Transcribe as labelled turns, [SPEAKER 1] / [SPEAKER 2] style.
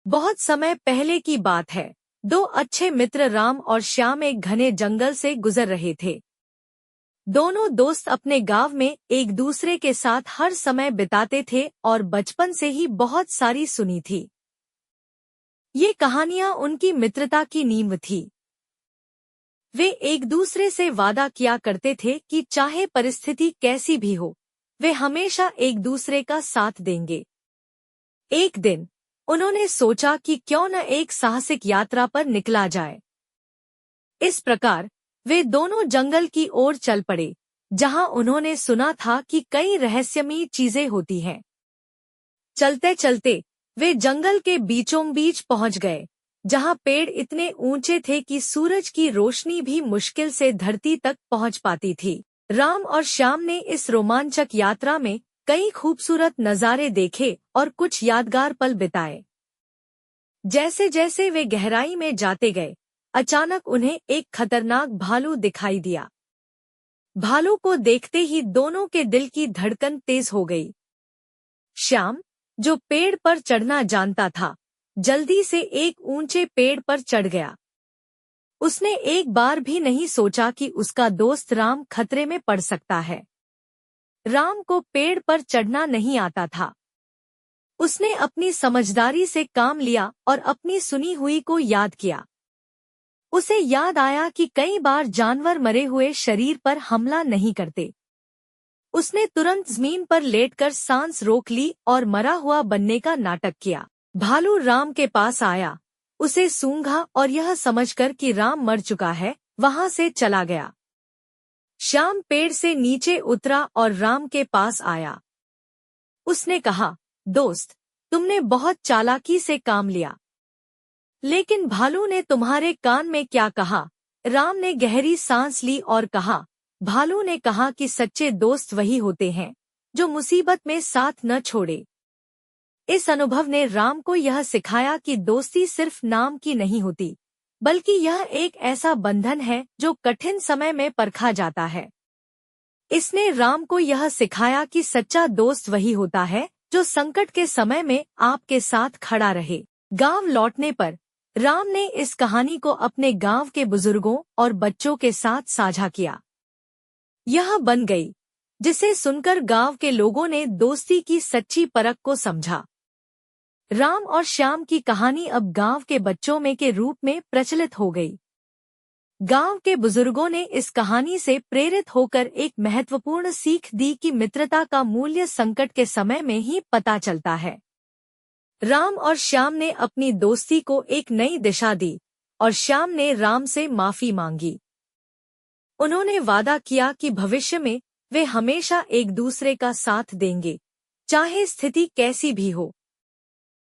[SPEAKER 1] बहुत समय पहले की बात है। दो अच्छे मित्र राम और श्याम एक घने जंगल से गुजर रहे थे। दोनों दोस्त अपने गांव में एक दूसरे के साथ हर समय बिताते थे और बचपन से ही बहुत सारी सुनी थी। ये कहानियां उनकी मित्रता की नींव थी। वे एक दूसरे से वादा किया करते थे कि चाहे परिस्थिति कैसी भी हो, वे हमेशा एक दूसरे का साथ देंगे। एक दिन उन्होंने सोचा कि क्यों न एक साहसिक यात्रा पर निकला जाए। इस प्रकार वे दोनों जंगल की ओर चल पड़े, जहां उन्होंने सुना था कि कई रहस्यमयी चीजें होती हैं। चलते चलते वे जंगल के बीचों बीच पहुंच गए, जहां पेड़ इतने ऊंचे थे कि सूरज की रोशनी भी मुश्किल से धरती तक पहुंच पाती थी। राम और श्याम ने इस रोमांचक यात्रा में कई खूबसूरत नज़ारे देखे और कुछ यादगार पल बिताए। जैसे जैसे वे गहराई में जाते गए, अचानक उन्हें एक खतरनाक भालू दिखाई दिया। भालू को देखते ही दोनों के दिल की धड़कन तेज हो गई। श्याम, जो पेड़ पर चढ़ना जानता था, जल्दी से एक ऊंचे पेड़ पर चढ़ गया। उसने एक बार भी नहीं सोचा कि उसका दोस्त राम खतरे में पड़ सकता है। राम को पेड़ पर चढ़ना नहीं आता था। उसने अपनी समझदारी से काम लिया और अपनी सुनी हुई को याद किया। उसे याद आया कि कई बार जानवर मरे हुए शरीर पर हमला नहीं करते। उसने तुरंत जमीन पर लेटकर सांस रोक ली और मरा हुआ बनने का नाटक किया। भालू राम के पास आया, उसे सूंघा और यह समझकर कि राम मर चुका है, वहां से चला गया। श्याम पेड़ से नीचे उतरा और राम के पास आया। उसने कहा, दोस्त, तुमने बहुत चालाकी से काम लिया, लेकिन भालू ने तुम्हारे कान में क्या कहा? राम ने गहरी सांस ली और कहा, भालू ने कहा कि सच्चे दोस्त वही होते हैं जो मुसीबत में साथ न छोड़े। इस अनुभव ने राम को यह सिखाया कि दोस्ती सिर्फ नाम की नहीं होती, बल्कि यह एक ऐसा बंधन है जो कठिन समय में परखा जाता है। इसने राम को यह सिखाया कि सच्चा दोस्त वही होता है जो संकट के समय में आपके साथ खड़ा रहे। गांव लौटने पर राम ने इस कहानी को अपने गांव के बुजुर्गों और बच्चों के साथ साझा किया। यह बन गई, जिसे सुनकर गांव के लोगों ने दोस्ती की सच्ची परख को समझा। राम और श्याम की कहानी अब गांव के बच्चों में के रूप में प्रचलित हो गई। गांव के बुजुर्गों ने इस कहानी से प्रेरित होकर एक महत्वपूर्ण सीख दी कि मित्रता का मूल्य संकट के समय में ही पता चलता है। राम और श्याम ने अपनी दोस्ती को एक नई दिशा दी और श्याम ने राम से माफी मांगी। उन्होंने वादा किया कि भविष्य में वे हमेशा एक दूसरे का साथ देंगे, चाहे स्थिति कैसी भी हो।